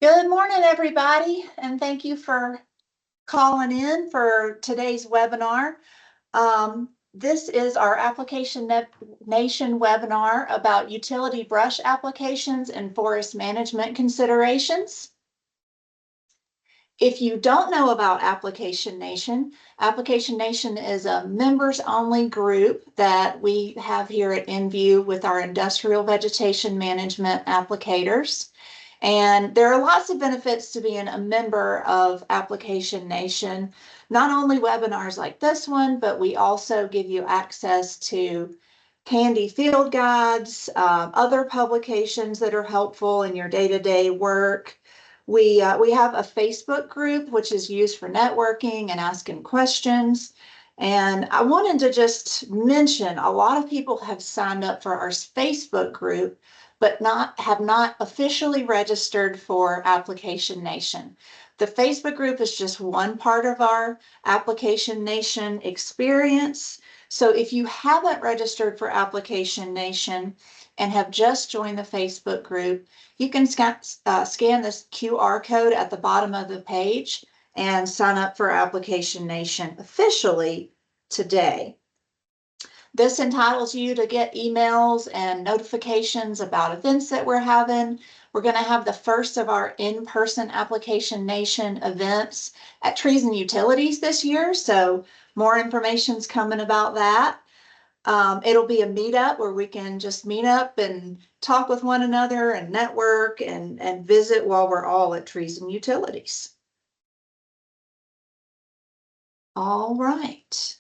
Good morning, everybody, and thank you for calling in for today's webinar. This is our Application Nation webinar about utility brush applications and forest management considerations. If you don't know about Application Nation is a members-only group that we have here at Envu with our industrial vegetation management applicators. And there are lots of benefits to being a member of Application Nation. Not only webinars like this one, but we also give you access to handy field guides, other publications that are helpful in your day-to-day work. We have a Facebook group, which is used for networking and asking questions. And I wanted to just mention, a lot of people have signed up for our Facebook group, but have not officially registered for Application Nation. The Facebook group is just one part of our Application Nation experience. So if you haven't registered for Application Nation and have just joined the Facebook group, you can scan this QR code at the bottom of the page and sign up for Application Nation officially today. This entitles you to get emails and notifications about events that we're having. We're going to have the first of our in-person Application Nation events at Trees and Utilities this year, so more information's coming about that. It'll be a meetup where we can just meet up and talk with one another and network and visit while we're all at Trees and Utilities. All right.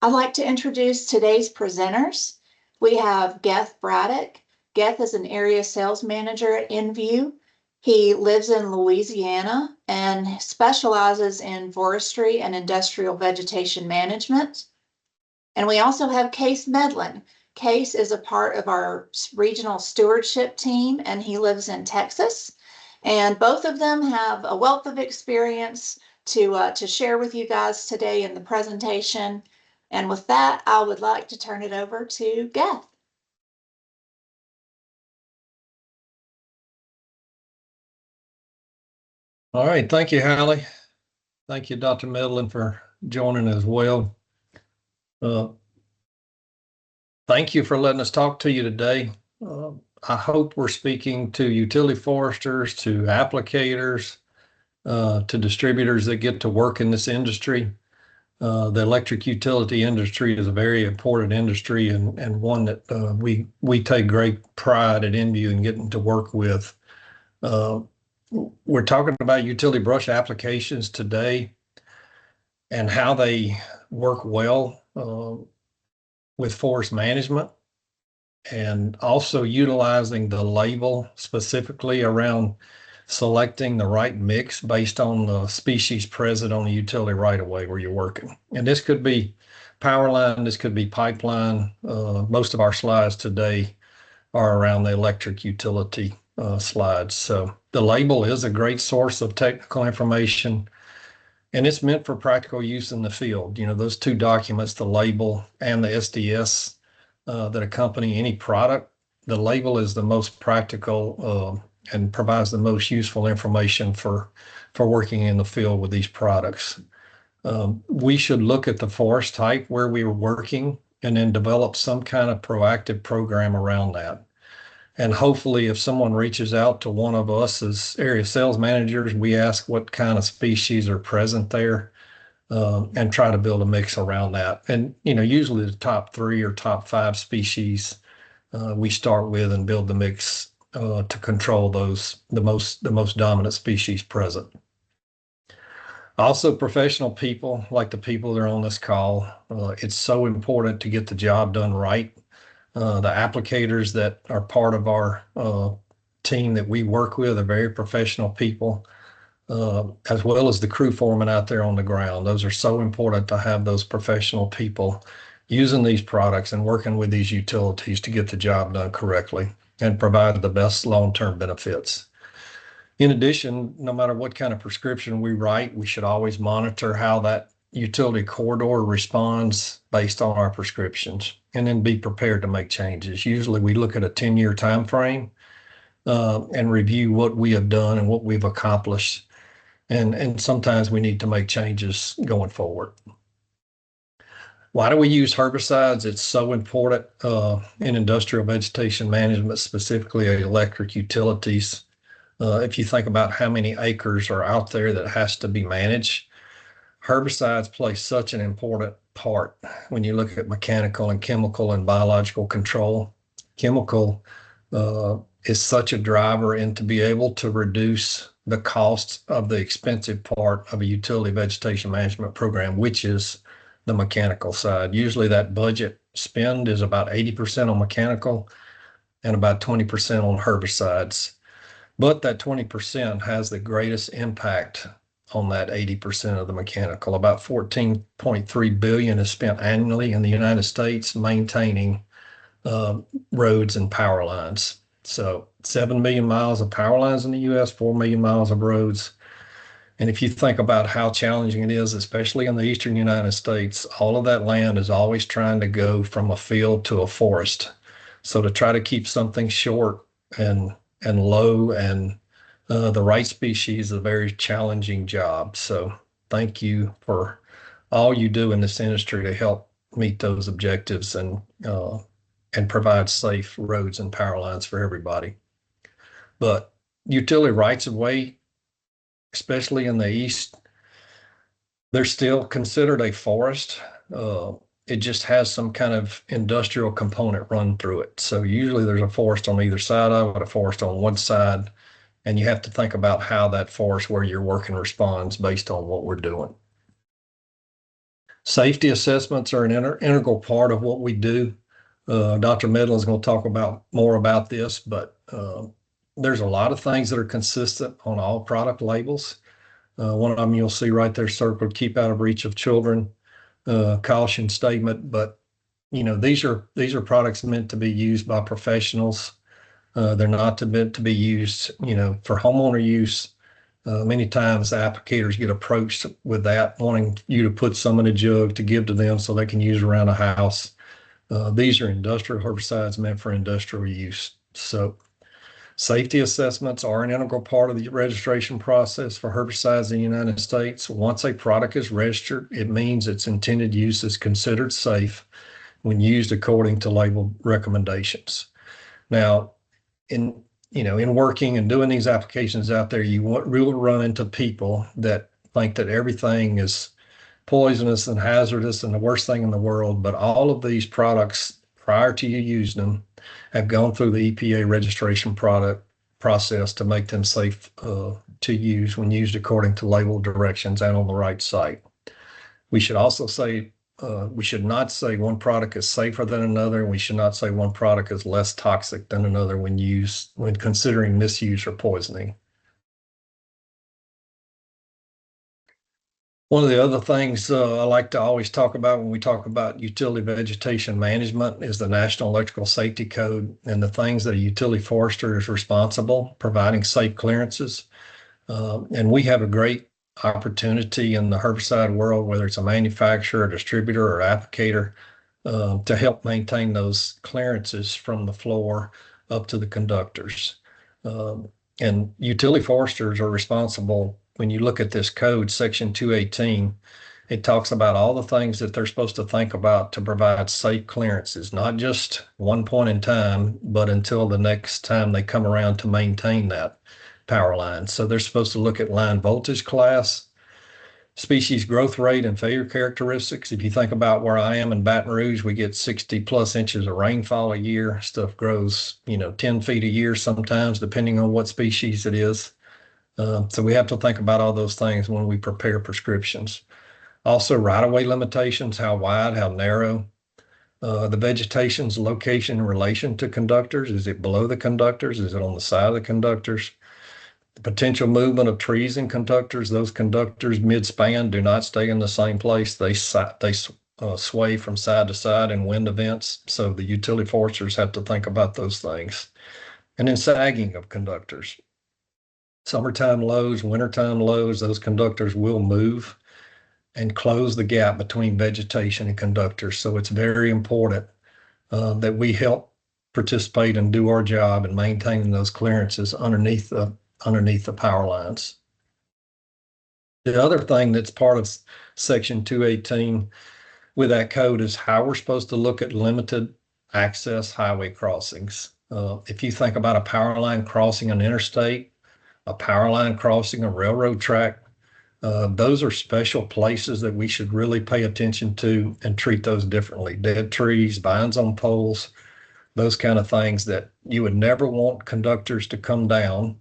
I'd like to introduce today's presenters. We have Gueth Braddock. Gueth is an area sales manager at Envu. He lives in Louisiana and specializes in forestry and industrial vegetation management. And we also have Case Medlin. Case is a part of our regional stewardship team, and he lives in Texas. And both of them have a wealth of experience to share with you guys today in the presentation. And with that, I would like to turn it over to Gueth. All right, thank you, Hallie. Thank you, Dr. Medlin, for joining as well. Thank you for letting us talk to you today. I hope we're speaking to utility foresters, to applicators, to distributors that get to work in this industry. The electric utility industry is a very important industry and one that we take great pride at Envu in getting to work with. We're talking about utility brush applications today and how they work well with forest management, and also utilizing the label specifically around selecting the right mix based on the species present on the utility right of way where you're working. And this could be power line, this could be pipeline. Most of our slides today are around the electric utility slides. So the label is a great source of technical information, and it's meant for practical use in the field. You know, those two documents, the label and the SDS that accompany any product, the label is the most practical and provides the most useful information for working in the field with these products. We should look at the forest type where we are working and then develop some kind of proactive program around that. And hopefully if someone reaches out to one of us as area sales managers, we ask what kind of species are present there and try to build a mix around that. And, you know, usually the top 3 or top 5 species we start with and build the mix to control the most dominant species present. Also, professional people like the people that are on this call, it's so important to get the job done right. The applicators that are part of our team that we work with are very professional people, as well as the crew foreman out there on the ground. Those are so important to have those professional people using these products and working with these utilities to get the job done correctly and provide the best long-term benefits. In addition, no matter what kind of prescription we write, we should always monitor how that utility corridor responds based on our prescriptions, and then be prepared to make changes. Usually we look at a 10-year time frame and review what we have done and what we've accomplished. And sometimes we need to make changes going forward. Why do we use herbicides? It's so important in industrial vegetation management, specifically electric utilities. If you think about how many acres are out there that has to be managed, herbicides play such an important part when you look at mechanical and chemical and biological control. Chemical is such a driver, and to be able to reduce the cost of the expensive part of a utility vegetation management program, which is the mechanical side. Usually that budget spend is about 80% on mechanical and about 20% on herbicides. But that 20% has the greatest impact on that 80% of the mechanical. About 14.3 billion is spent annually in the United States maintaining roads and power lines. So 7 million miles of power lines in the US, 4 million miles of roads. And if you think about how challenging it is, especially in the eastern United States, all of that land is always trying to go from a field to a forest. So to try to keep something short and low and the right species is a very challenging job. So thank you for all you do in this industry to help meet those objectives and provide safe roads and power lines for everybody. But utility rights of way, especially in the East, they're still considered a forest. It just has some kind of industrial component run through it. So usually there's a forest on either side of it, a forest on one side, and you have to think about how that forest where you're working responds based on what we're doing. Safety assessments are an integral part of what we do. Dr. Medlin is going to talk about more about this, but there's a lot of things that are consistent on all product labels. One of them you'll see right there circled, keep out of reach of children, caution statement. But you know, these are products meant to be used by professionals. They're not meant to be used, you know, for homeowner use. Many times the applicators get approached with that, wanting you to put some in a jug to give to them so they can use around a house. These are industrial herbicides meant for industrial use. So safety assessments are an integral part of the registration process for herbicides in the United States. Once a product is registered, it means its intended use is considered safe when used according to label recommendations. Now, in working and doing these applications out there, you will run into people that think that everything is poisonous and hazardous and the worst thing in the world. But all of these products, prior to you using them, have gone through the EPA registration process to make them safe to use when used according to label directions and on the right site. We should also say, we should not say one product is safer than another, and we should not say one product is less toxic than another when considering misuse or poisoning. One of the other things I like to always talk about when we talk about utility vegetation management is the National Electrical Safety Code and the things that a utility forester is responsible, providing safe clearances. And we have a great opportunity in the herbicide world, whether it's a manufacturer, a distributor, or applicator, to help maintain those clearances from the floor up to the conductors. And utility foresters are responsible. When you look at this code, section 218, it talks about all the things that they're supposed to think about to provide safe clearances, not just one point in time, but until the next time they come around to maintain that power line. So they're supposed to look at line voltage class, species growth rate, and failure characteristics. If you think about where I am in Baton Rouge, we get 60 plus inches of rainfall a year. Stuff grows, 10 feet a year sometimes, depending on what species it is. So we have to think about all those things when we prepare prescriptions. Also, right-of-way limitations, how wide, how narrow. The vegetation's location in relation to conductors. Is it below the conductors? Is it on the side of the conductors? The potential movement of trees and conductors. Those conductors mid-span do not stay in the same place. They sway from side to side in wind events. So the utility foresters have to think about those things. And then sagging of conductors. Summertime lows, wintertime lows, those conductors will move and close the gap between vegetation and conductors. So it's very important that we help participate and do our job in maintaining those clearances underneath the power lines. The other thing that's part of Section 218 with that code is how we're supposed to look at limited access highway crossings. If you think about a power line crossing an interstate, a power line crossing a railroad track, those are special places that we should really pay attention to and treat those differently. Dead trees, vines on poles, those kind of things that you would never want conductors to come down.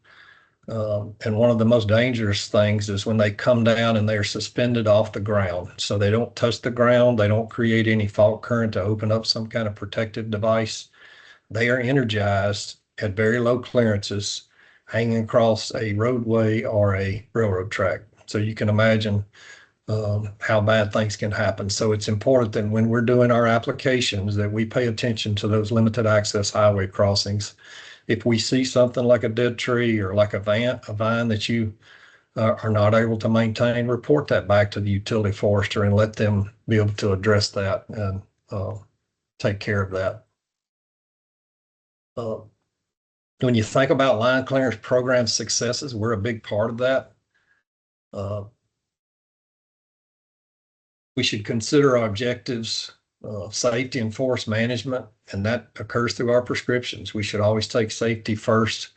And one of the most dangerous things is when they come down and they're suspended off the ground. So they don't touch the ground. They don't create any fault current to open up some kind of protective device. They are energized at very low clearances hanging across a roadway or a railroad track. So you can imagine how bad things can happen. So it's important that when we're doing our applications that we pay attention to those limited access highway crossings. If we see something like a dead tree or like a vine that you are not able to maintain, report that back to the utility forester and let them be able to address that and take care of that. When you think about line clearance program successes, we're a big part of that. We should consider our objectives, safety and forest management, and that occurs through our prescriptions. We should always take safety first,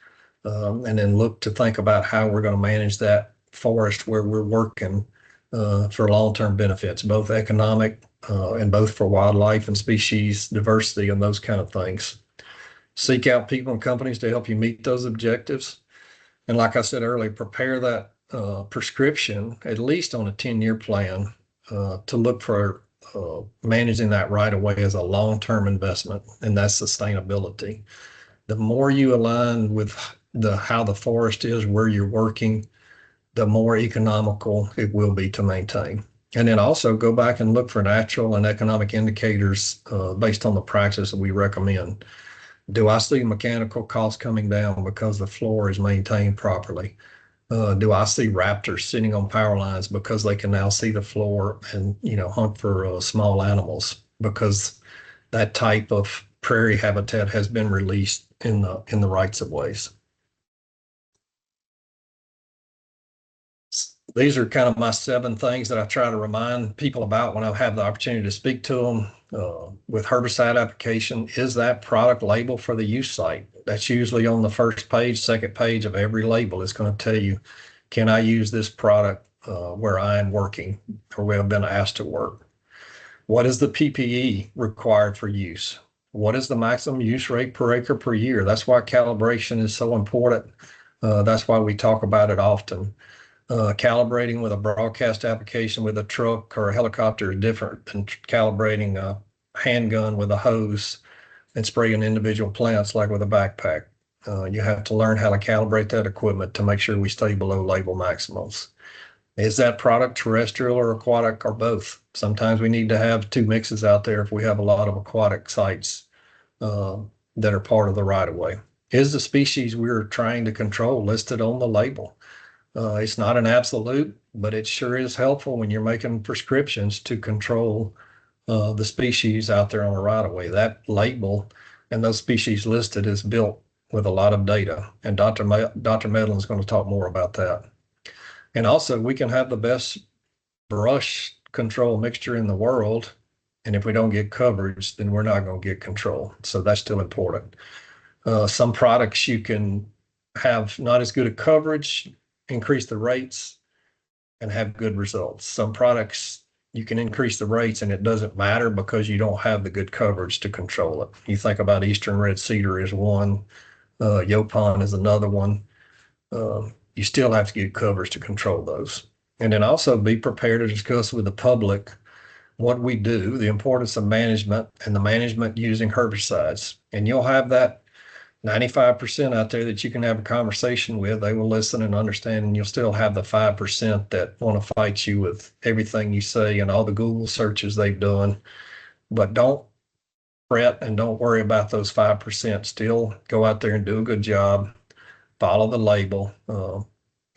and then look to think about how we're going to manage that forest where we're working for long-term benefits, both economic and both for wildlife and species diversity and those kind of things. Seek out people and companies to help you meet those objectives. And like I said earlier, prepare that prescription at least on a 10-year plan to look for managing that right away as a long-term investment, and that's sustainability. The more you align with how the forest is, where you're working, the more economical it will be to maintain. And then also go back and look for natural and economic indicators based on the practice that we recommend. Do I see mechanical costs coming down because the floor is maintained properly? Do I see raptors sitting on power lines because they can now see the floor and, hunt for small animals because that type of prairie habitat has been released in the rights of ways. These are kind of my 7 things that I try to remind people about when I have the opportunity to speak to them. With herbicide application, is that product label for the use site? That's usually on the first page, second page of every label. It's going to tell you, can I use this product where I am working or where I've been asked to work? What is the PPE required for use? What is the maximum use rate per acre per year? That's why calibration is so important. That's why we talk about it often. Calibrating with a broadcast application with a truck or a helicopter is different than calibrating a handgun with a hose and spraying individual plants like with a backpack. You have to learn how to calibrate that equipment to make sure we stay below label maximums. Is that product terrestrial or aquatic or both? Sometimes we need to have 2 mixes out there if we have a lot of aquatic sites that are part of the right-of-way. Is the species we're trying to control listed on the label? It's not an absolute, but it sure is helpful when you're making prescriptions to control the species out there on the right-of-way. That label and those species listed is built with a lot of data, and Dr. Medlin is going to talk more about that. And also, we can have the best brush control mixture in the world, and if we don't get coverage, then we're not going to get control. So that's still important. Some products you can have not as good a coverage, increase the rates, and have good results. Some products you can increase the rates and it doesn't matter because you don't have the good coverage to control it. You think about Eastern Red Cedar is one, Yopon is another one. You still have to get coverage to control those. And then also be prepared to discuss with the public what we do, the importance of management and the management using herbicides. And you'll have that 95% out there that you can have a conversation with. They will listen and understand, and you'll still have the 5% that want to fight you with everything you say and all the Google searches they've done. But don't fret and don't worry about those 5%. Still go out there and do a good job, follow the label,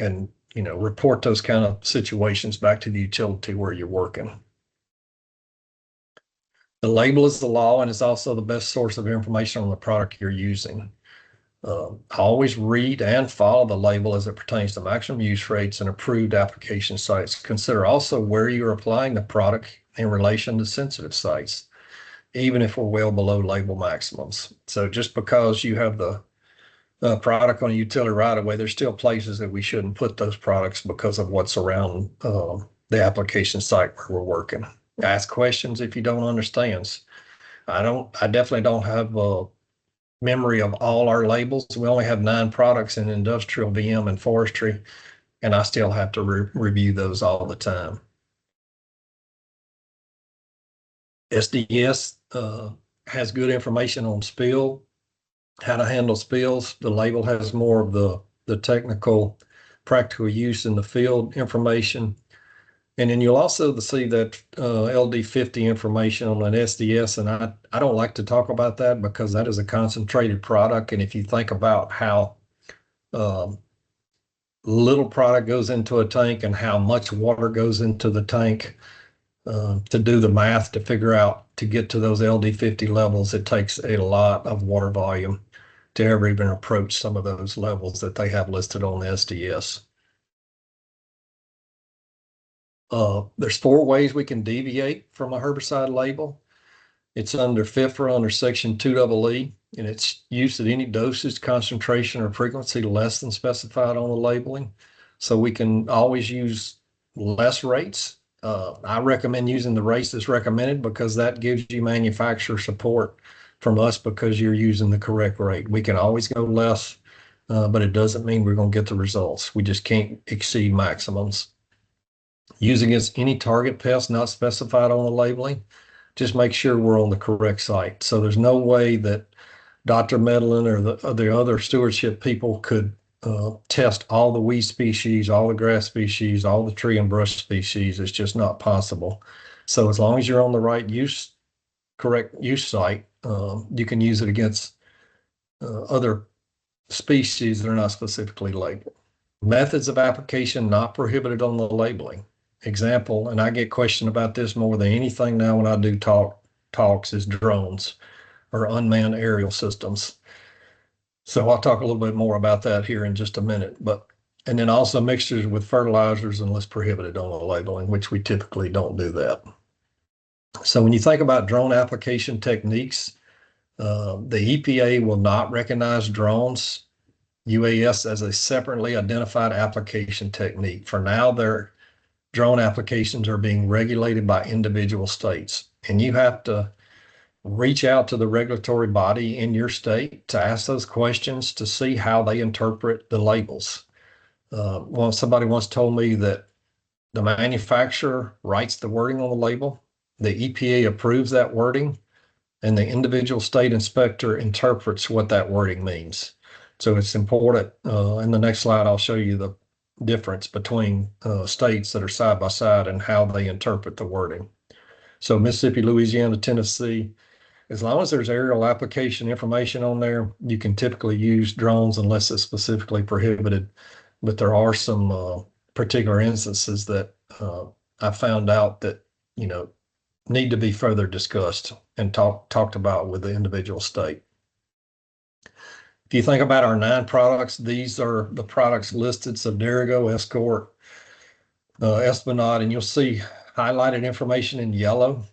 and report those kind of situations back to the utility where you're working. The label is the law, and it's also the best source of information on the product you're using. Always read and follow the label as it pertains to maximum use rates and approved application sites. Consider also where you're applying the product in relation to sensitive sites, even if we're well below label maximums. So just because you have the product on a utility right of way, there's still places that we shouldn't put those products because of what's around the application site where we're working. Ask questions if you don't understand. I definitely don't have a memory of all our labels. We only have 9 products in industrial, VM, and forestry, and I still have to review those all the time. SDS has good information on spill, how to handle spills. The label has more of the technical, practical use in the field information. And then you'll also see that LD50 information on an SDS, and I don't like to talk about that because that is a concentrated product. And if you think about how little product goes into a tank and how much water goes into the tank, to do the math to figure out to get to those LD50 levels, it takes a lot of water volume to ever even approach some of those levels that they have listed on the SDS. There's 4 ways we can deviate from a herbicide label. It's under FIFRA under section 2EE, and it's used at any dosage, concentration, or frequency less than specified on the labeling. So we can always use less rates. I recommend using the rates that's recommended because that gives you manufacturer support from us because you're using the correct rate. We can always go less, but it doesn't mean we're going to get the results. We just can't exceed maximums. Using against any target pest not specified on the labeling, just make sure we're on the correct site. So there's no way that Dr. Medlin or the other stewardship people could test all the weed species, all the grass species, all the tree and brush species. It's just not possible. So as long as you're on the right correct use site, you can use it against other species that are not specifically labeled. Methods of application not prohibited on the labeling. Example, and I get questioned about this more than anything now when I do talks, is drones or unmanned aerial systems. So I'll talk a little bit more about that here in just a minute. And then also mixtures with fertilizers unless prohibited on the labeling, which we typically don't do that. So when you think about drone application techniques, the EPA will not recognize drones, UAS, as a separately identified application technique. For now, their drone applications are being regulated by individual states, and you have to reach out to the regulatory body in your state to ask those questions to see how they interpret the labels. Somebody once told me that the manufacturer writes the wording on the label, the EPA approves that wording, and the individual state inspector interprets what that wording means. So it's important. In the next slide, I'll show you the difference between states that are side by side and how they interpret the wording. So Mississippi, Louisiana, Tennessee, as long as there's aerial application information on there, you can typically use drones unless it's specifically prohibited. But there are some particular instances that I found out that, need to be further discussed and talked about with the individual state. If you think about our 9 products, these are the products listed: Subderigo, Escort, Esplanade, and you'll see highlighted information in yellow.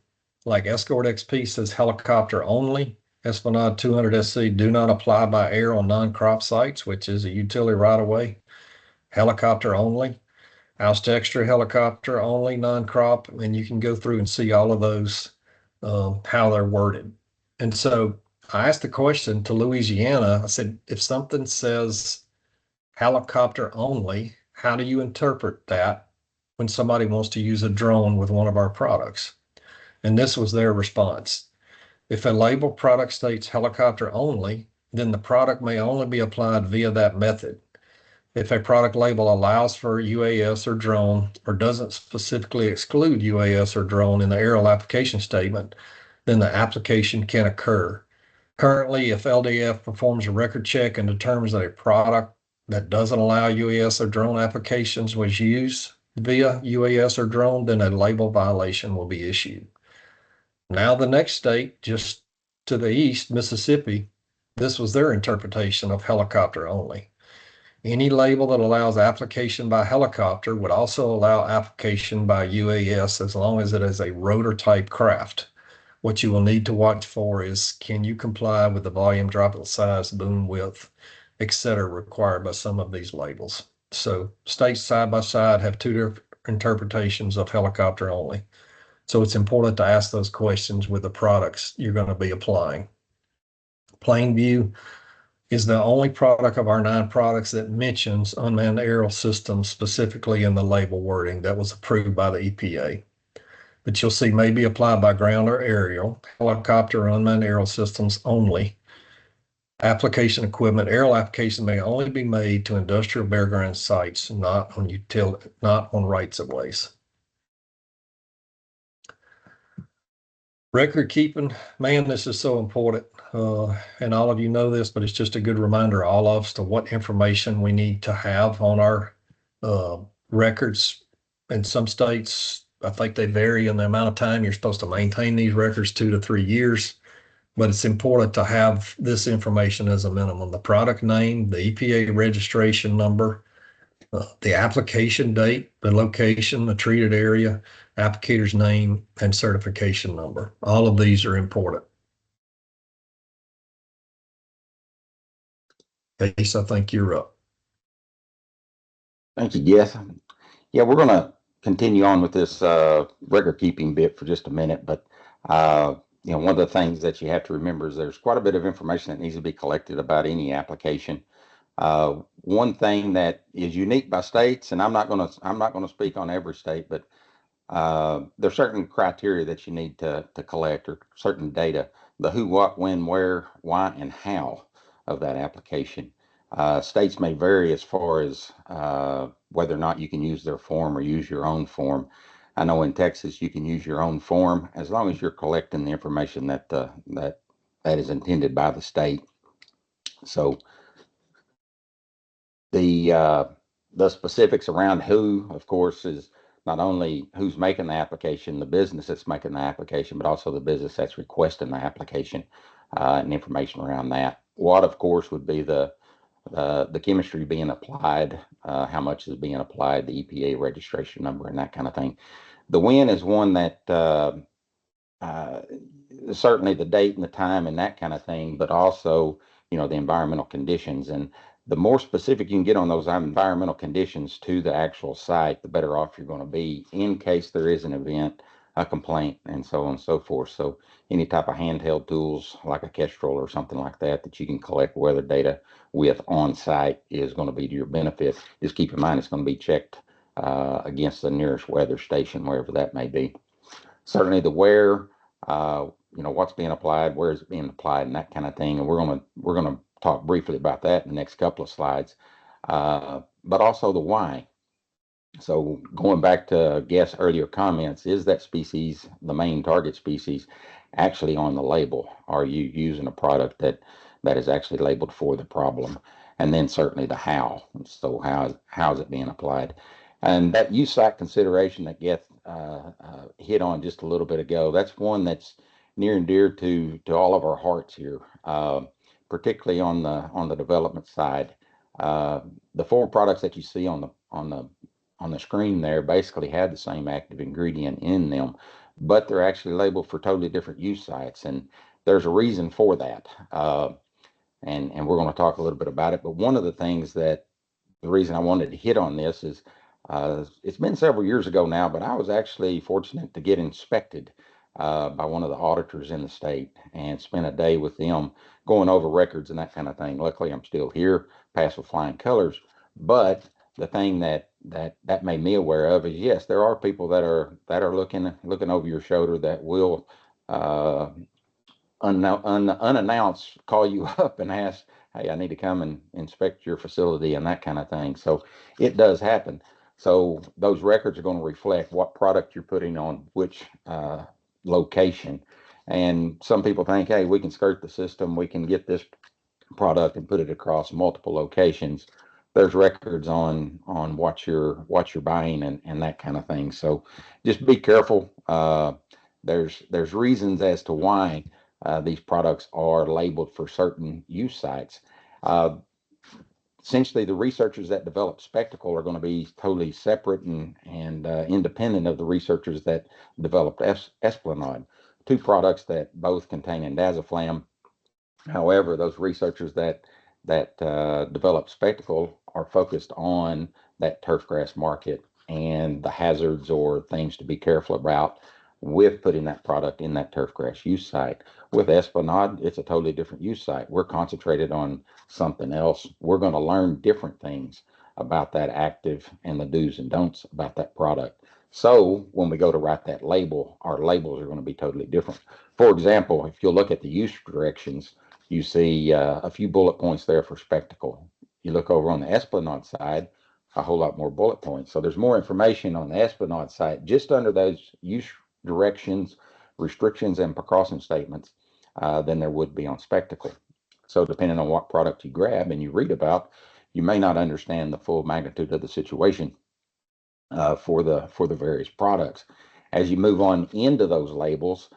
Like Escort XP says helicopter only. Esplanade 200 SC do not apply by air on non-crop sites, which is a utility right of way. Helicopter only. House extra helicopter only, non-crop, and you can go through and see all of those, how they're worded. And so I asked the question to Louisiana. I said, if something says helicopter only, how do you interpret that when somebody wants to use a drone with one of our products? And this was their response. If a label product states helicopter only, then the product may only be applied via that method. If a product label allows for UAS or drone or doesn't specifically exclude UAS or drone in the aerial application statement, then the application can occur. Currently, if LDF performs a record check and determines that a product that doesn't allow UAS or drone applications was used via UAS or drone, then a label violation will be issued. Now the next state just to the east, Mississippi, this was their interpretation of helicopter only. Any label that allows application by helicopter would also allow application by UAS as long as it is a rotor type craft. What you will need to watch for is, can you comply with the volume, droplet size, boom width, etc. required by some of these labels. So states side by side have two different interpretations of helicopter only. So it's important to ask those questions with the products you're going to be applying. Plainview is the only product of our 9 products that mentions unmanned aerial systems specifically in the label wording that was approved by the EPA. But you'll see may be applied by ground or aerial, helicopter or unmanned aerial systems only. Application equipment, aerial application may only be made to industrial bare ground sites, not on rights of ways. Record keeping, man, this is so important. And all of you know this, but it's just a good reminder, all of us, to what information we need to have on our records. In some states, I think they vary in the amount of time you're supposed to maintain these records, 2 to 3 years. But it's important to have this information as a minimum: the product name, the EPA registration number, the application date, the location, the treated area, applicator's name, and certification number. All of these are important. Case, I think you're up. Thank you, Gueth. Yeah, we're going to continue on with this record keeping bit for just a minute, but one of the things that you have to remember is there's quite a bit of information that needs to be collected about any application. One thing that is unique by states, and I'm not going to speak on every state, but there's certain criteria that you need to collect, or certain data: the who, what, when, where, why, and how of that application. States may vary as far as whether or not you can use their form or use your own form. I know in Texas you can use your own form as long as you're collecting the information that is intended by the state. So the specifics around who, of course, is not only who's making the application, the business that's making the application, but also the business that's requesting the application, and information around that. What, of course, would be the chemistry being applied, how much is being applied, the EPA registration number, and that kind of thing. The when is one that certainly the date and the time and that kind of thing, but also, the environmental conditions. And the more specific you can get on those environmental conditions to the actual site, the better off you're going to be in case there is an event, a complaint, and so on and so forth. So any type of handheld tools like a Kestrel or something like that that you can collect weather data with on site is going to be to your benefit. Just keep in mind it's going to be checked against the nearest weather station, wherever that may be. Certainly the where, what's being applied, where is it being applied, and that kind of thing. And we're going to talk briefly about that in the next couple of slides. But also the why. So going back to Gueth's earlier comments, is that species, the main target species, actually on the label? Are you using a product that is actually labeled for the problem? And then certainly the how. So how is it being applied? And that use site consideration that Gueth hit on just a little bit ago, that's one that's near and dear to all of our hearts here, particularly on the development side. The 4 products that you see on the screen there basically have the same active ingredient in them, but they're actually labeled for totally different use sites, and there's a reason for that. And we're going to talk a little bit about it. But one of the things the reason I wanted to hit on this is it's been several years ago now, but I was actually fortunate to get inspected by one of the auditors in the state and spent a day with them going over records and that kind of thing. Luckily, I'm still here, passed with flying colors. But the thing that made me aware of is, yes, there are people that are looking over your shoulder that will unannounced call you up and ask, hey, I need to come and inspect your facility and that kind of thing. So it does happen. So those records are going to reflect what product you're putting on which location. And some people think, hey, we can skirt the system, we can get this product and put it across multiple locations. There's records on what you're buying and that kind of thing. So just be careful. there's reasons as to why these products are labeled for certain use sites. Essentially, the researchers that develop spectacle are going to be totally separate and independent of the researchers that developed esplanade, two products that both contain indaziflam. However, those researchers that develop spectacle are focused on that turfgrass market and the hazards or things to be careful about with putting that product in that turfgrass use site. With esplanade, it's a totally different use site. We're concentrated on something else. We're going to learn different things about that active and the do's and don'ts about that product. So when we go to write that label, our labels are going to be totally different. For example, if you look at the use directions, you see a few bullet points there for spectacle. You look over on the esplanade side, a whole lot more bullet points. So there's more information on the esplanade site just under those use directions, restrictions, and precaution statements than there would be on spectacle. So depending on what product you grab and you read about, you may not understand the full magnitude of the situation for the various products. As you move on into those labels,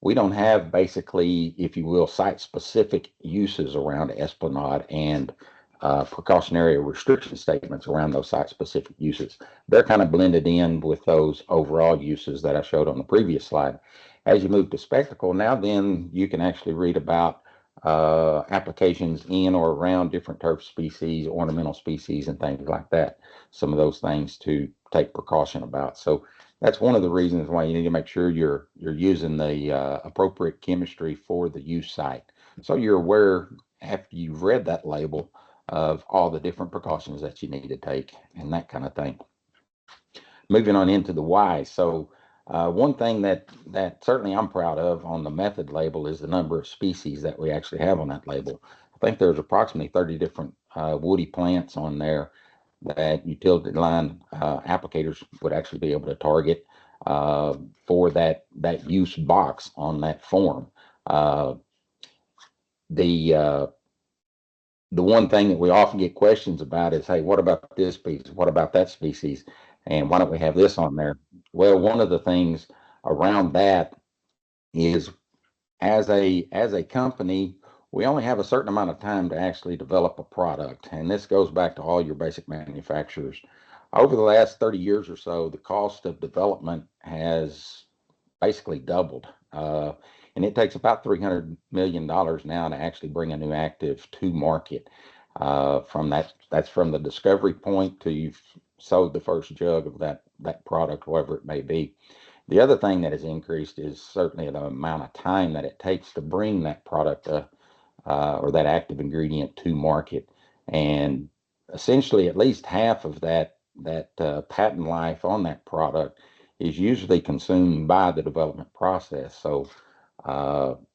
we don't have basically, if you will, site-specific uses around esplanade and precautionary restriction statements around those site-specific uses. They're kind of blended in with those overall uses that I showed on the previous slide. As you move to spectacle, now then you can actually read about applications in or around different turf species, ornamental species, and things like that. Some of those things to take precaution about. So that's one of the reasons why you need to make sure you're using the appropriate chemistry for the use site. So you're aware after you've read that label of all the different precautions that you need to take and that kind of thing. Moving on into the why. So one thing that certainly I'm proud of on the method label is the number of species that we actually have on that label. I think there's approximately 30 different woody plants on there that utility line applicators would actually be able to target for that use box on that form. The one thing that we often get questions about is, hey, what about this species? What about that species? And why don't we have this on there? Well, one of the things around that is as a company, we only have a certain amount of time to actually develop a product. And this goes back to all your basic manufacturers. Over the last 30 years or so, the cost of development has basically doubled. And it takes about $300 million now to actually bring a new active to market. That's from the discovery point to you've sold the first jug of that product, whatever it may be. The other thing that has increased is certainly the amount of time that it takes to bring that product or that active ingredient to market. And essentially, at least half of that patent life on that product is usually consumed by the development process. So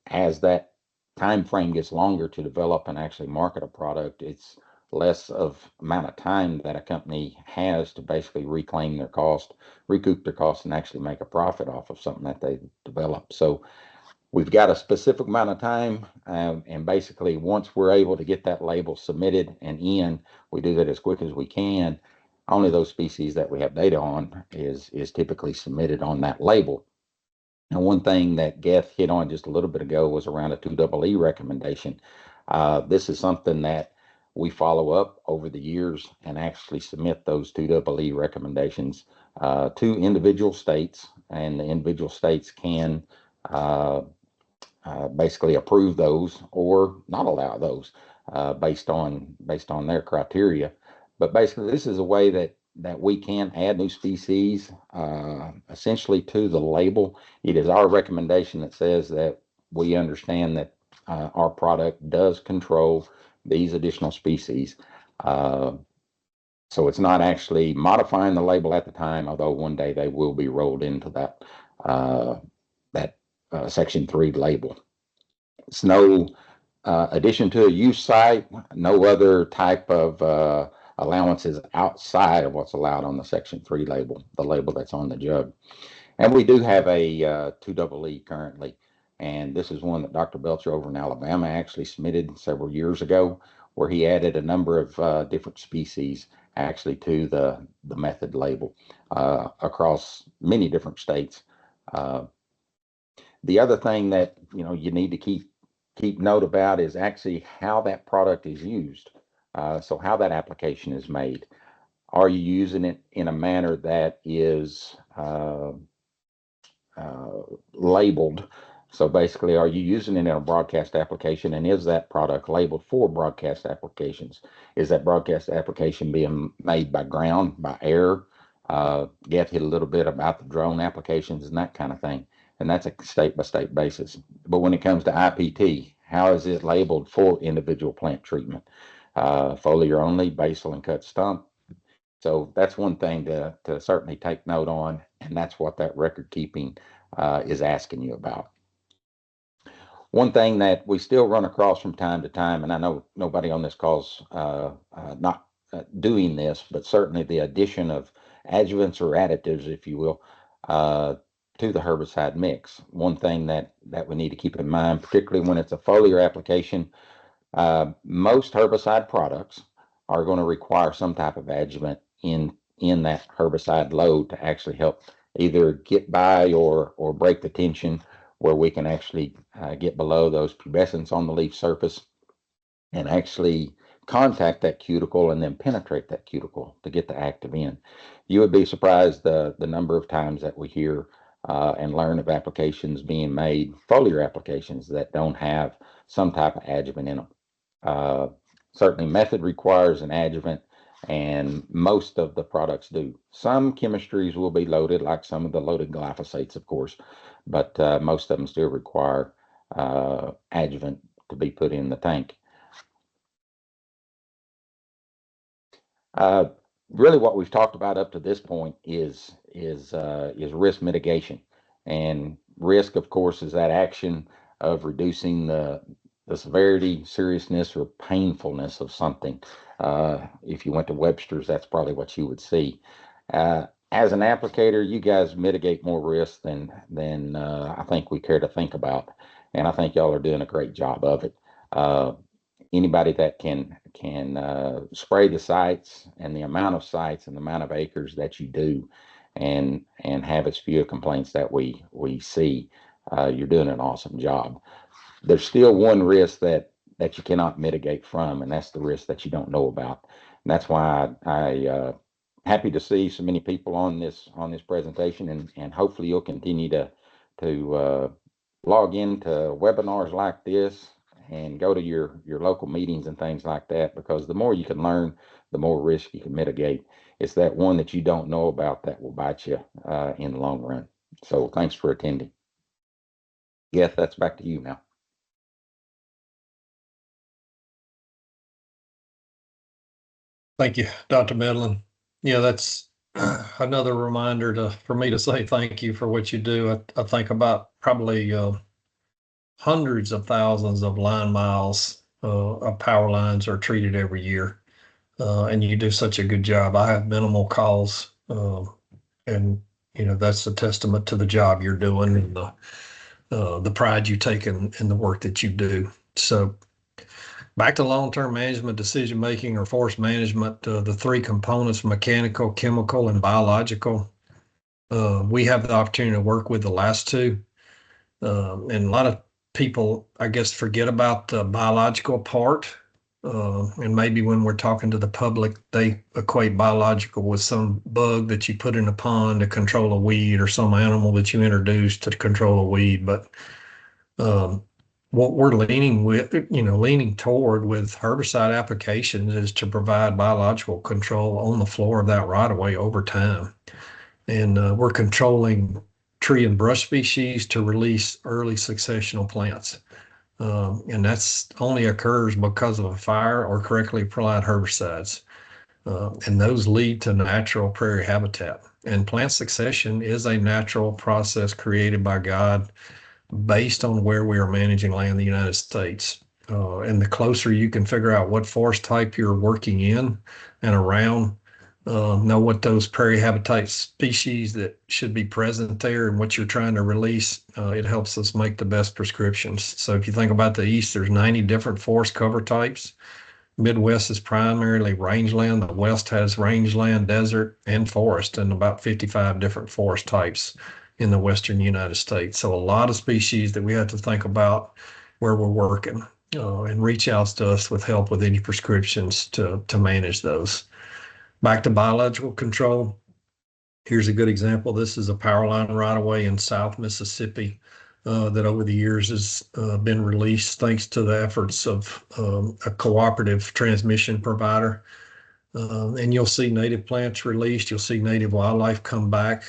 as that time frame gets longer to develop and actually market a product, it's less of amount of time that a company has to basically reclaim their cost, recoup their cost, and actually make a profit off of something that they develop. So we've got a specific amount of time, and basically once we're able to get that label submitted and in, we do that as quick as we can. Only those species that we have data on is typically submitted on that label. Now, one thing that Gueth hit on just a little bit ago was around a 2EE recommendation. This is something that we follow up over the years and actually submit those 2EE recommendations to individual states, and the individual states can basically approve those or not allow those based on their criteria. But basically, this is a way that we can add new species essentially to the label. It is our recommendation that says that we understand that our product does control these additional species. So it's not actually modifying the label at the time, although one day they will be rolled into that Section 3 label. It's no addition to a use site, no other type of allowances outside of what's allowed on the Section 3 label, the label that's on the jug. And we do have a 2EE currently, and this is one that Dr. Belcher over in Alabama actually submitted several years ago, where he added a number of different species actually to the method label across many different states. The other thing that, you know, you need to keep note about is actually how that product is used. So how that application is made. Are you using it in a manner that is labeled? So basically, are you using it in a broadcast application, and is that product labeled for broadcast applications? Is that broadcast application being made by ground, by air? Get hit a little bit about the drone applications and that kind of thing, and that's a state-by-state basis. But when it comes to IPT, how is it labeled for individual plant treatment? Foliar only, basal and cut stump. So that's one thing to certainly take note on, and that's what that record keeping is asking you about. One thing that we still run across from time to time, and I know nobody on this call's not doing this, but certainly the addition of adjuvants or additives, if you will, to the herbicide mix. One thing that we need to keep in mind, particularly when it's a foliar application, most herbicide products are going to require some type of adjuvant in that herbicide load to actually help either get by or break the tension, where we can actually get below those pubescents on the leaf surface and actually contact that cuticle and then penetrate that cuticle to get the active in. You would be surprised the number of times that we hear and learn of applications being made, foliar applications, that don't have some type of adjuvant in them. Certainly method requires an adjuvant, and most of the products do. Some chemistries will be loaded, like some of the loaded glyphosates, of course, but most of them still require adjuvant to be put in the tank. Really what we've talked about up to this point is risk mitigation. And risk, of course, is that action of reducing the severity, seriousness, or painfulness of something. If you went to Webster's, that's probably what you would see. As an applicator, you guys mitigate more risk than I think we care to think about. And I think y'all are doing a great job of it. Anybody that can spray the sites and the amount of sites and the amount of acres that you do, and have as few complaints that we see, you're doing an awesome job. There's still one risk that you cannot mitigate from, and that's the risk that you don't know about. And that's why I happy to see so many people on this presentation, and hopefully you'll continue to log into webinars like this and go to your local meetings and things like that, because the more you can learn, the more risk you can mitigate. It's that one that you don't know about that will bite you in the long run. So thanks for attending. Gueth, that's back to you now. Thank you, Dr. Medlin. Yeah, that's another reminder for me to say thank you for what you do. I think about probably hundreds of thousands of line miles of power lines are treated every year. And you do such a good job. I have minimal calls, and that's a testament to the job you're doing and the pride you take in the work that you do. So back to long-term management, decision making, or forest management, the three components: mechanical, chemical, and biological. We have the opportunity to work with the last two, and a lot of people, I guess, forget about the biological part. And maybe when we're talking to the public, they equate biological with some bug that you put in a pond to control a weed, or some animal that you introduce to control a weed. But what we're leaning toward with herbicide applications is to provide biological control on the floor of that right of way over time. And we're controlling tree and brush species to release early successional plants. And that's only occurs because of a fire or correctly applied herbicides. And those lead to natural prairie habitat. And plant succession is a natural process created by God based on where we are managing land in the United States. And the closer you can figure out what forest type you're working in and around, know what those prairie habitat species that should be present there and what you're trying to release, it helps us make the best prescriptions. So if you think about the East, there's 90 different forest cover types. Midwest is primarily rangeland. The West has rangeland, desert, and forest, and about 55 different forest types. in the Western United States. So a lot of species that we have to think about where we're working and reach out to us with help with any prescriptions to manage those. Back to biological control. Here's a good example. This is a power line right away in South Mississippi that over the years has been released thanks to the efforts of a cooperative transmission provider. And you'll see native plants released. You'll see native wildlife come back.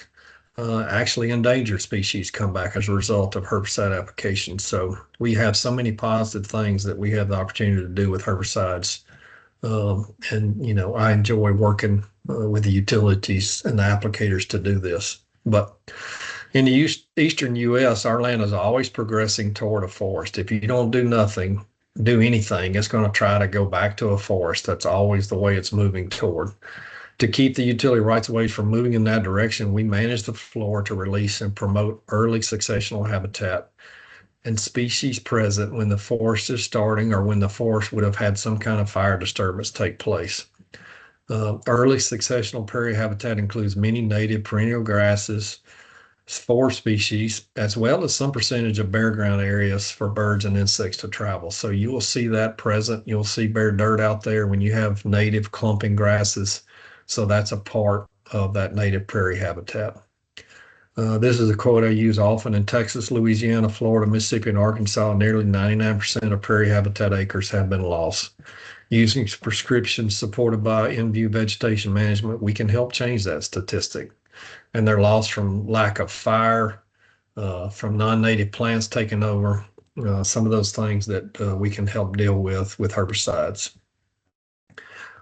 Actually, endangered species come back as a result of herbicide application. So we have so many positive things that we have the opportunity to do with herbicides. And, you know, I enjoy working with the utilities and the applicators to do this. But in the eastern U.S., our land is always progressing toward a forest. If you don't do anything, it's going to try to go back to a forest. That's always the way it's moving toward. To keep the utility rights of way from moving in that direction, we manage the floor to release and promote early successional habitat and species present when the forest is starting or when the forest would have had some kind of fire disturbance take place. Early successional prairie habitat includes many native perennial grasses, forest species, as well as some percentage of bare ground areas for birds and insects to travel. So you will see that present. You'll see bare dirt out there when you have native clumping grasses. So that's a part of that native prairie habitat. This is a quote I use often in Texas, Louisiana, Florida, Mississippi, and Arkansas. Nearly 99% of prairie habitat acres have been lost. Using prescriptions supported by Envu vegetation management, we can help change that statistic. And they're lost from lack of fire, from non-native plants taking over, some of those things that we can help deal with herbicides.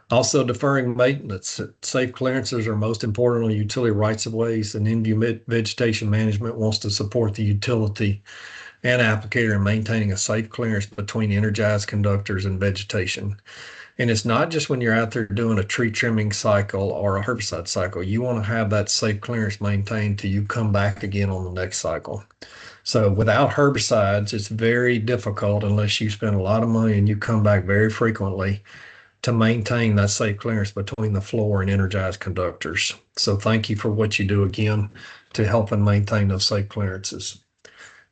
Also, deferring maintenance. Safe clearances are most importantly utility rights of ways, and Envu vegetation management wants to support the utility and applicator in maintaining a safe clearance between energized conductors and vegetation. And it's not just when you're out there doing a tree trimming cycle or a herbicide cycle. You want to have that safe clearance maintained till you come back again on the next cycle. So without herbicides, it's very difficult unless you spend a lot of money and you come back very frequently to maintain that safe clearance between the floor and energized conductors. So thank you for what you do again to help and maintain those safe clearances.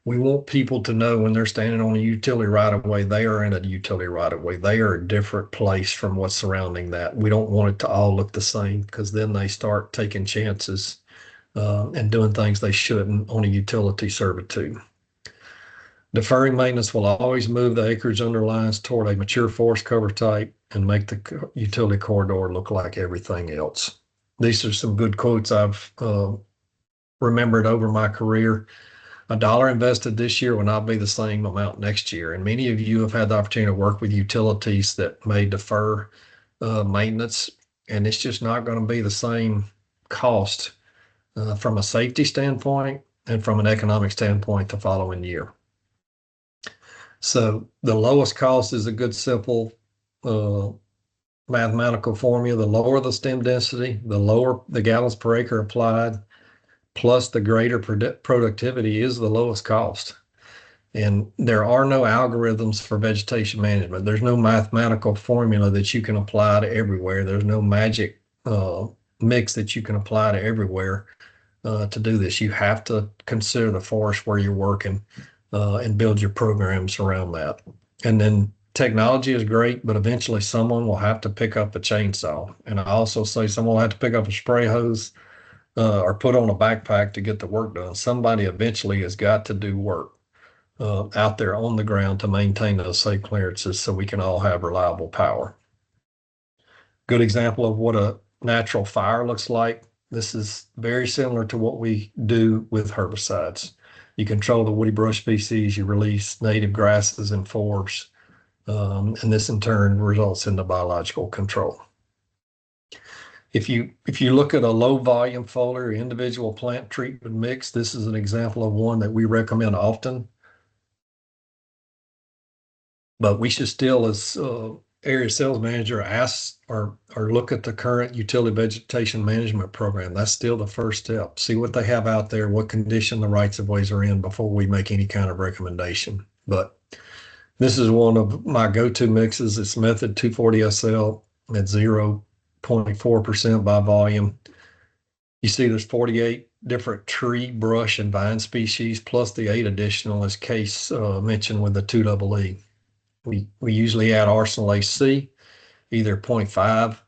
We want people to know when they're standing on a utility right of way, they are in a utility right of way. They are a different place from what's surrounding that. We don't want it to all look the same because then they start taking chances and doing things they shouldn't on a utility servitude. Deferring maintenance will always move the acreage underlines toward a mature forest cover type and make the utility corridor look like everything else. These are some good quotes I've remembered over my career. $1 invested this year will not be the same amount next year. And many of you have had the opportunity to work with utilities that may defer maintenance, and it's just not going to be the same cost from a safety standpoint and from an economic standpoint the following year. So the lowest cost is a good, simple mathematical formula. The lower the stem density, the lower the gallons per acre applied, plus the greater productivity is the lowest cost. And there are no algorithms for vegetation management. There's no mathematical formula that you can apply to everywhere. There's no magic mix that you can apply to everywhere to do this. You have to consider the forest where you're working and build your programs around that. And then technology is great, but eventually someone will have to pick up a chainsaw. And I also say someone will have to pick up a spray hose or put on a backpack to get the work done. Somebody eventually has got to do work out there on the ground to maintain those safe clearances so we can all have reliable power. Good example of what a natural fire looks like. This is very similar to what we do with herbicides. You control the woody brush species, you release native grasses and forbs, and this in turn results in the biological control. If you look at a low volume foliar individual plant treatment mix, this is an example of one that we recommend often. But we should still, as area sales manager, ask or look at the current utility vegetation management program. That's still the first step. See what they have out there, what condition the rights of ways are in before we make any kind of recommendation. But this is one of my go-to mixes. It's method 240SL at 0.4% by volume. You see there's 48 different tree, brush, and vine species, plus the 8 additional, as Case mentioned with the 2EE. We usually add Arsenal AC, either 0.5,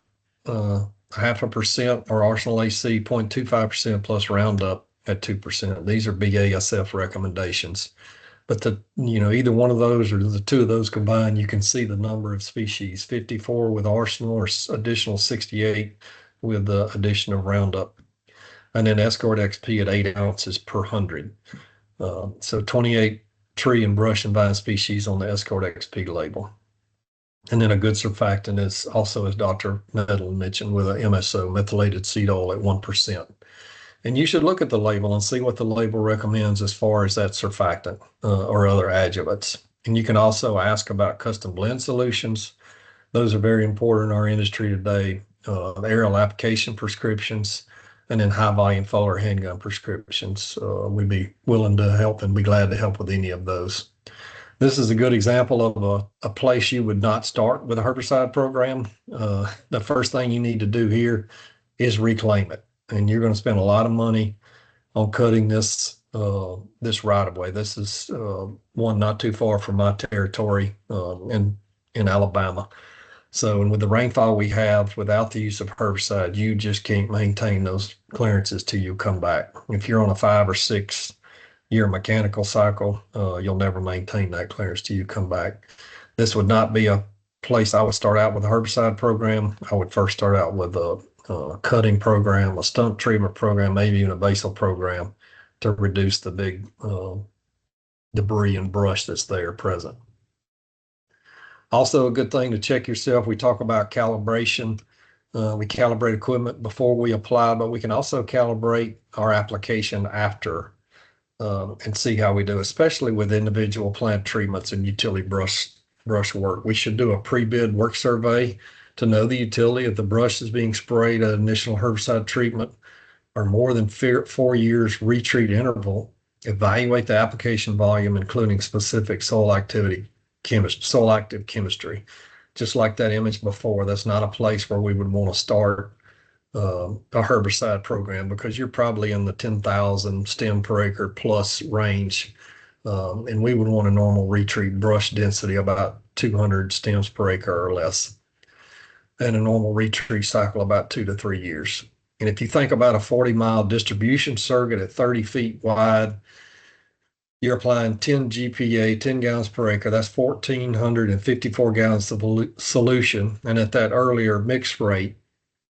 0.5%, or Arsenal AC 0.25% plus Roundup at 2%. These are BASF recommendations. But either one of those or the two of those combined, you can see the number of species, 54 with Arsenal or additional 68 with the addition of Roundup. And then Escort XP at 8 ounces per 100. So 28 tree and brush and vine species on the Escort XP label. And then a good surfactant is also, as Dr. Medlin mentioned, with a MSO, methylated seed oil at 1%. And you should look at the label and see what the label recommends as far as that surfactant or other adjuvants. And you can also ask about custom blend solutions. Those are very important in our industry today. Aerial application prescriptions, and then high volume foliar handgun prescriptions. We'd be willing to help and be glad to help with any of those. This is a good example of a place you would not start with a herbicide program. The first thing you need to do here is reclaim it. And you're going to spend a lot of money on cutting this right of way. This is one not too far from my territory in Alabama. So, and with the rainfall we have, without the use of herbicide, you just can't maintain those clearances till you come back. If you're on a 5 or 6 year mechanical cycle, you'll never maintain that clearance till you come back. This would not be a place I would start out with a herbicide program. I would first start out with a cutting program, a stump treatment program, maybe even a basal program to reduce the big debris and brush that's there present. Also, a good thing to check yourself. We talk about calibration. We calibrate equipment before we apply, but we can also calibrate our application after and see how we do, especially with individual plant treatments and utility brush work. We should do a pre-bid work survey to know the utility of the brush is being sprayed at initial herbicide treatment or more than 4 years retreat interval. Evaluate the application volume, including specific soil active chemistry. Just like that image before, that's not a place where we would want to start a herbicide program, because you're probably in the 10,000 stem per acre plus range. And we would want a normal retreat brush density about 200 stems per acre or less, and a normal retreat cycle about 2 to 3 years. And if you think about a 40-mile distribution circuit at 30 feet wide, you're applying 10 GPA, 10 gallons per acre. That's 1,454 gallons of solution. And at that earlier mix rate,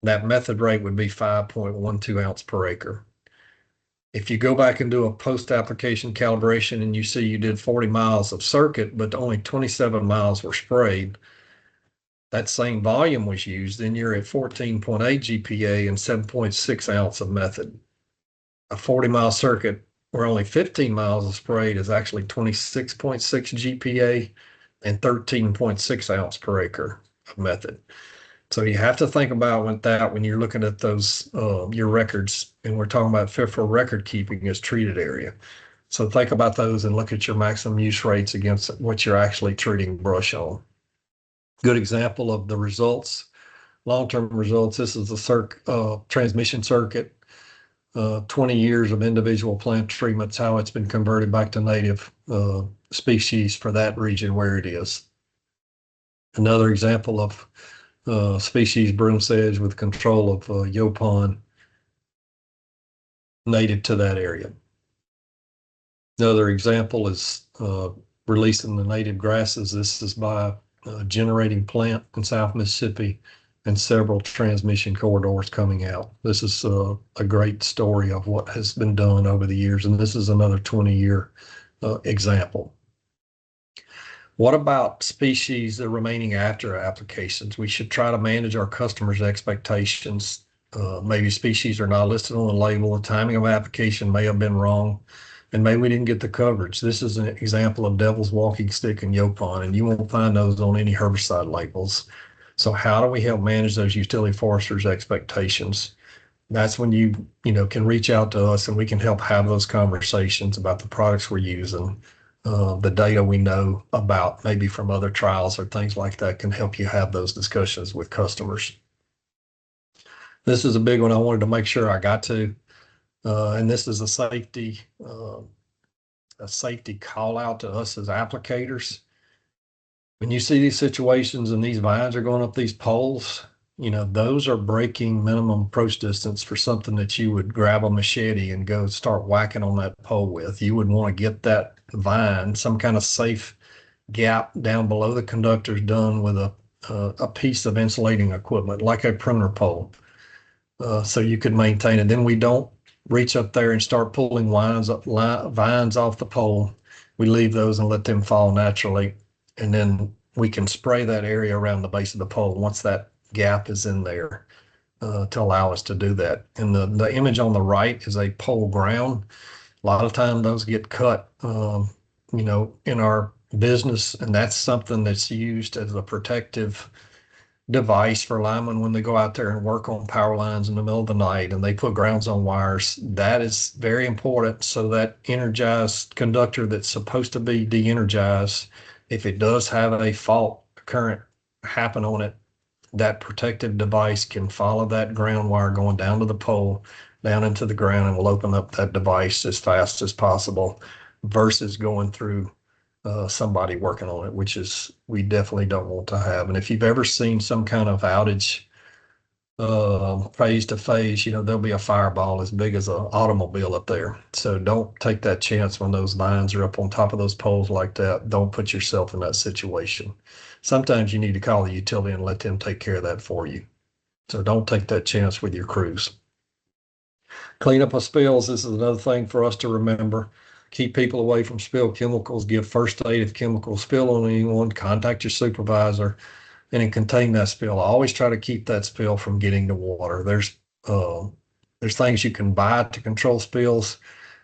that method rate would be 5.12 ounce per acre. If you go back and do a post-application calibration and you see you did 40 miles of circuit, but only 27 miles were sprayed, that same volume was used, then you're at 14.8 GPA and 7.6 ounce of method. A 40-mile circuit where only 15 miles of sprayed is actually 26.6 GPA and 13.6 ounce per acre of method. So you have to think about when you're looking at those your records, and we're talking about fit for record keeping as treated area. So think about those and look at your maximum use rates against what you're actually treating brush on. Good example of the results, long-term results. This is the transmission circuit, 20 years of individual plant treatments, how it's been converted back to native species for that region where it is. Another example of species broom sedge with control of Yopon native to that area. Another example is releasing the native grasses. This is by a generating plant in South Mississippi and several transmission corridors coming out. This is a great story of what has been done over the years, and this is another 20-year example. What about species that are remaining after applications? We should try to manage our customers' expectations. Maybe species are not listed on the label. The timing of application may have been wrong, and maybe we didn't get the coverage. This is an example of devil's walking stick and Yopon, and you won't find those on any herbicide labels. So how do we help manage those utility foresters' expectations? That's when you can reach out to us and we can help have those conversations about the products we're using, the data we know about, maybe from other trials or things like that, can help you have those discussions with customers. This is a big one I wanted to make sure I got to. And this is a safety call out to us as applicators. When you see these situations and these vines are going up these poles, those are breaking minimum approach distance for something that you would grab a machete and go start whacking on that pole with. You would want to get that vine, some kind of safe gap down below the conductors done with a piece of insulating equipment, like a pruner pole, so you could maintain it. Then we don't reach up there and start pulling vines off the pole. We leave those and let them fall naturally. And then we can spray that area around the base of the pole once that gap is in there, to allow us to do that. And the image on the right is a pole ground. A lot of time those get cut, in our business, and that's something that's used as a protective device for linemen when they go out there and work on power lines in the middle of the night and they put grounds on wires. That is very important, so that energized conductor that's supposed to be de-energized, if it does have a fault current happen on it, that protective device can follow that ground wire going down to the pole, down into the ground, and will open up that device as fast as possible, versus going through somebody working on it, which is, we definitely don't want to have. And if you've ever seen some kind of outage phase to phase, there'll be a fireball as big as an automobile up there. So don't take that chance when those lines are up on top of those poles like that. Don't put yourself in that situation. Sometimes you need to call the utility and let them take care of that for you. So don't take that chance with your crews. Clean up of spills. This is another thing for us to remember. Keep people away from spilled chemicals. Give first aid if chemicals spill on anyone. Contact your supervisor and then contain that spill. Always try to keep that spill from getting to water. There's things you can buy to control spills,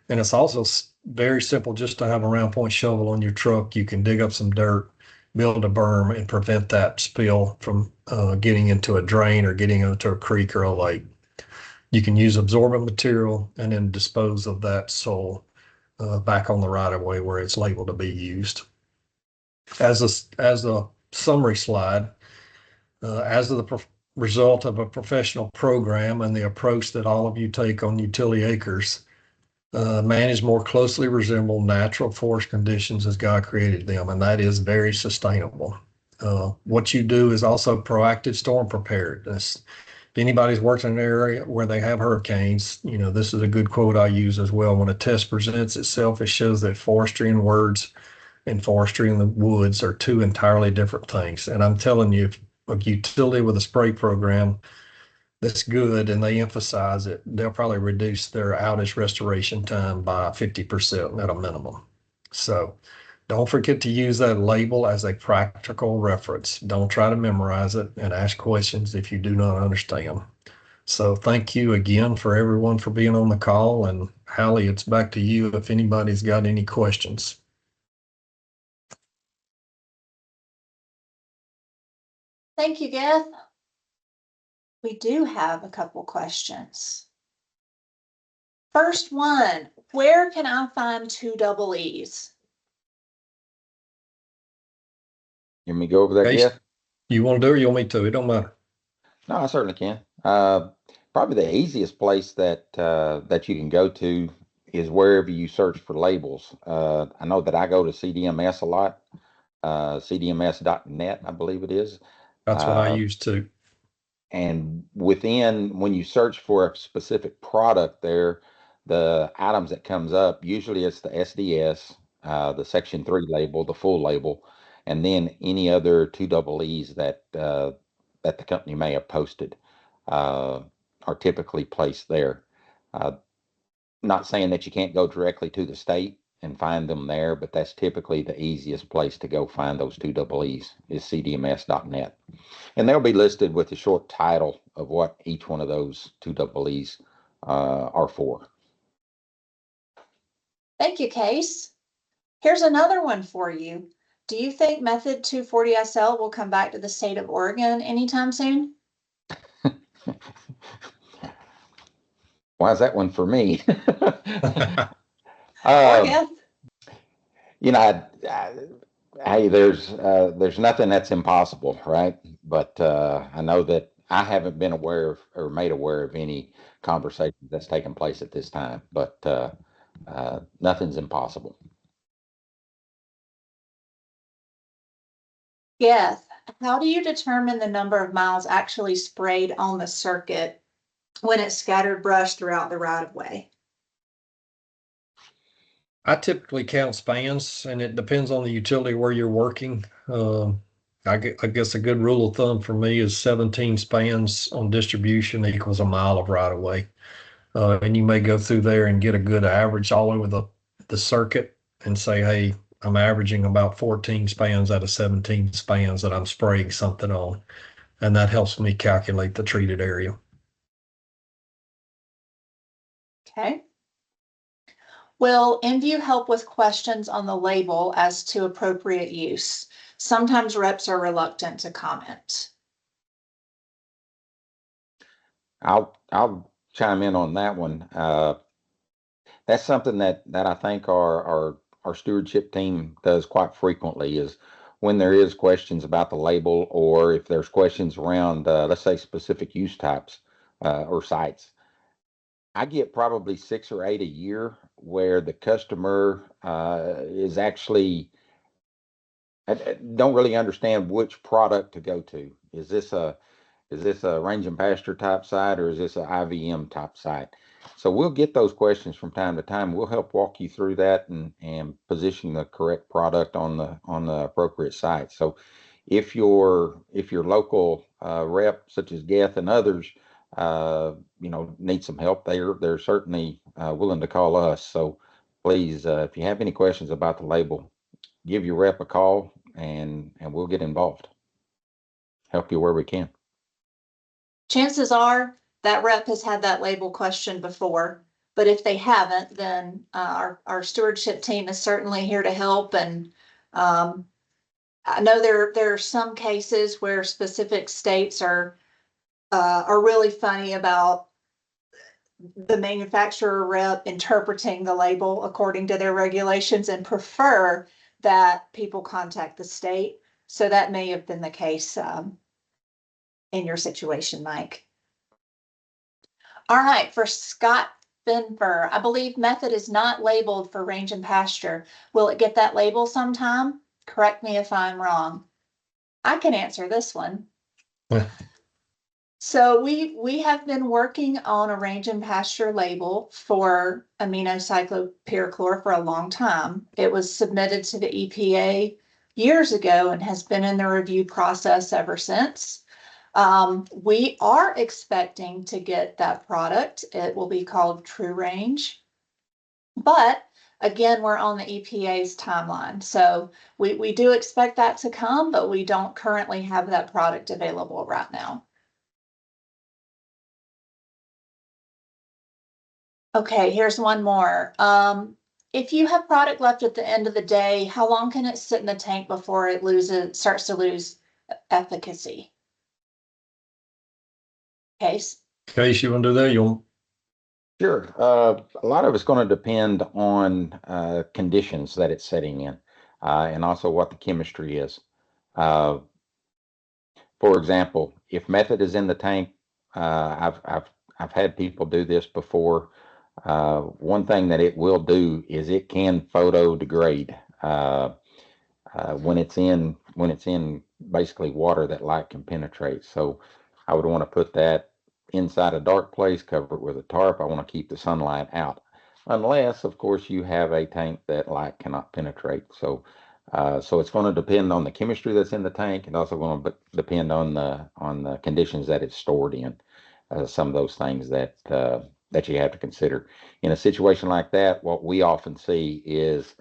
and it's also very simple just to have a round point shovel on your truck. You can dig up some dirt, build a berm, and prevent that spill from getting into a drain or getting into a creek or a lake. You can use absorbent material and then dispose of that soil back on the right of way where it's labeled to be used. As a summary slide, as the result of a professional program and the approach that all of you take on utility acres, manage more closely resemble natural forest conditions as God created them, and that is very sustainable. What you do is also proactive storm preparedness. If anybody's worked in an area where they have hurricanes, this is a good quote I use as well. When a test presents itself, it shows that forestry and words and forestry in the woods are two entirely different things. And I'm telling you, if a utility with a spray program that's good and they emphasize it, they'll probably reduce their outage restoration time by 50% at a minimum. So don't forget to use that label as a practical reference. Don't try to memorize it, and ask questions if you do not understand. So thank you again for everyone for being on the call. And Hallie, it's back to you if anybody's got any questions. Thank you, Gueth. We do have a couple questions. First one, where can I find 2 double E's? You want me to go over that, Okay. Gueth? You want to do it or you want me to? It don't matter. No, I certainly can. Probably the easiest place that you can go to is wherever you search for labels. I know that I go to CDMS a lot, cdms.net, I believe it is. That's what I use too. And when you search for a specific product there, the items that comes up, usually it's the SDS, the Section 3 label, the full label, and then any other 2 double E's that the company may have posted are typically placed there. Not saying that you can't go directly to the state and find them there, but that's typically the easiest place to go find those 2 double E's is cdms.net. And they'll be listed with a short title of what each one of those 2 double E's are for. Thank you, Case. Here's another one for you. Do you think Method 240SL will come back to the state of Oregon anytime soon? Why is that one for me? Gueth? Hey, there's nothing that's impossible, right? But I know that I haven't been aware of or made aware of any conversation that's taken place at this time, but nothing's impossible. Yes. How do you determine the number of miles actually sprayed on the circuit when it's scattered brush throughout the right of way? I typically count spans, and it depends on the utility where you're working. I guess a good rule of thumb for me is 17 spans on distribution equals a mile of right of way. And you may go through there and get a good average all over the circuit and say, hey, I'm averaging about 14 spans out of 17 spans that I'm spraying something on. And that helps me calculate the treated area. Okay. Will Envu help with questions on the label as to appropriate use? Sometimes reps are reluctant to comment. I'll chime in on that one. That's something that I think our stewardship team does quite frequently is when there is questions about the label or if there's questions around let's say specific use types or sites. I get probably 6 or 8 a year where the customer is actually don't really understand which product to go to. Is this a range and pasture type site or is this an IVM type site? So we'll get those questions from time to time. We'll help walk you through that and position the correct product on the appropriate site. So if your local rep such as Gueth and others need some help, they're certainly willing to call us. So please, if you have any questions about the label, give your rep a call and we'll get involved. Help you where we can. Chances are that rep has had that label question before, but if they haven't, then our stewardship team is certainly here to help. And I know there are some cases where specific states are really funny about the manufacturer rep interpreting the label according to their regulations and prefer that people contact the state. So that may have been the case in your situation, Mike. All right, for Scott Benfer, I believe method is not labeled for range and pasture. Will it get that label sometime? Correct me if I'm wrong. I can answer this one. So we have been working on a range and pasture label for aminocyclopyrachlor for a long time. It was submitted to the EPA years ago and has been in the review process ever since. We are expecting to get that product. It will be called True Range. But again, we're on the EPA's timeline. So we do expect that to come, but we don't currently have that product available right now. Okay, here's one more. If you have product left at the end of the day, how long can it sit in the tank before it starts to lose efficacy? Case. Case, you want to do that? Sure. A lot of it's going to depend on conditions that it's setting in, and also what the chemistry is. For example, if method is in the tank, I've had people do this before. One thing that it will do is it can photo degrade when it's in basically water that light can penetrate. So I would want to put that inside a dark place, cover it with a tarp. I want to keep the sunlight out, unless of course you have a tank that light cannot penetrate. So so it's going to depend on the chemistry that's in the tank, and also going to depend on the conditions that it's stored in. Some of those things that that you have to consider in a situation like that. What we often see is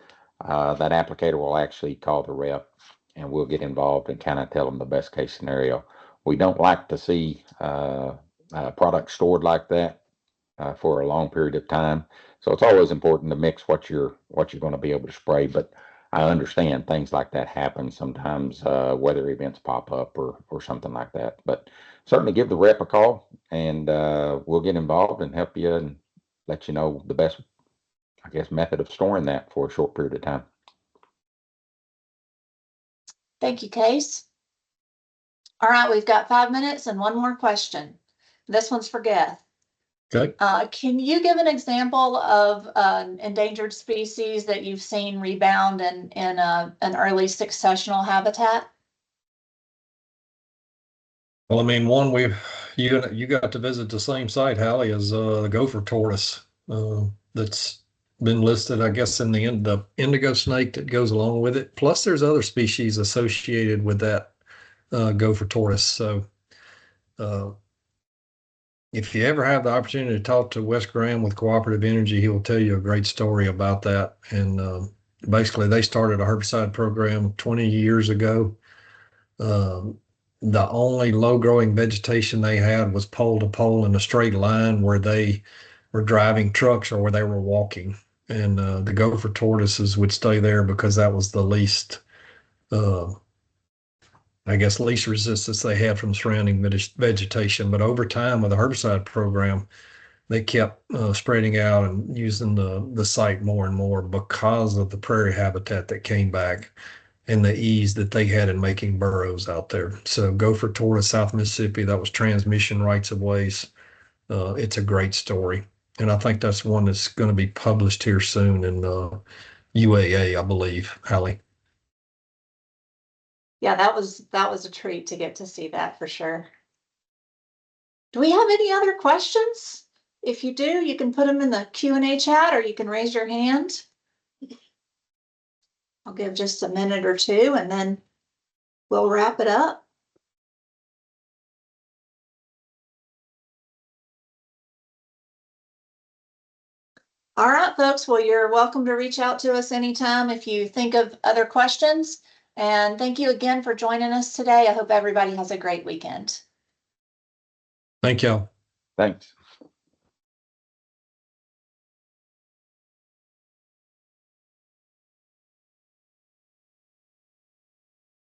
that applicator will actually call the rep and we'll get involved and kind of tell them the best case scenario. We don't like to see products stored like that for a long period of time. So it's always important to mix what you're going to be able to spray. But I understand things like that happen sometimes. Weather events pop up or something like that. But certainly give the rep a call and we'll get involved and help you and let you know the best, I guess, method of storing that for a short period of time. Thank you, Case. All right, we've got 5 minutes and one more question. This one's for Gueth. Okay. Can you give an example of an endangered species that you've seen rebound in an early successional habitat? Well, I mean, you got to visit the same site, Hallie, as the gopher tortoise that's been listed, I guess, in the indigo snake that goes along with it. Plus, there's other species associated with that gopher tortoise. So, if you ever have the opportunity to talk to Wes Graham with Cooperative Energy, he will tell you a great story about that. And basically, they started a herbicide program 20 years ago. The only low growing vegetation they had was pole to pole in a straight line where they were driving trucks or where they were walking. And the gopher tortoises would stay there because that was the least, I guess, least resistance they had from surrounding vegetation. But over time, with the herbicide program, they kept spreading out and using the site more and more because of the prairie habitat that came back and the ease that they had in making burrows out there. So gopher tortoise, South Mississippi, that was transmission rights of ways. It's a great story. And I think that's one that's going to be published here soon in UAA, I believe, Hallie. Yeah, that was a treat to get to see that for sure. Do we have any other questions? If you do, you can put them in the Q&A chat or you can raise your hand. I'll give just a minute or two and then we'll wrap it up. All right, folks. Well, you're welcome to reach out to us anytime if you think of other questions. And thank you again for joining us today. I hope everybody has a great weekend. Thank y'all. Thanks.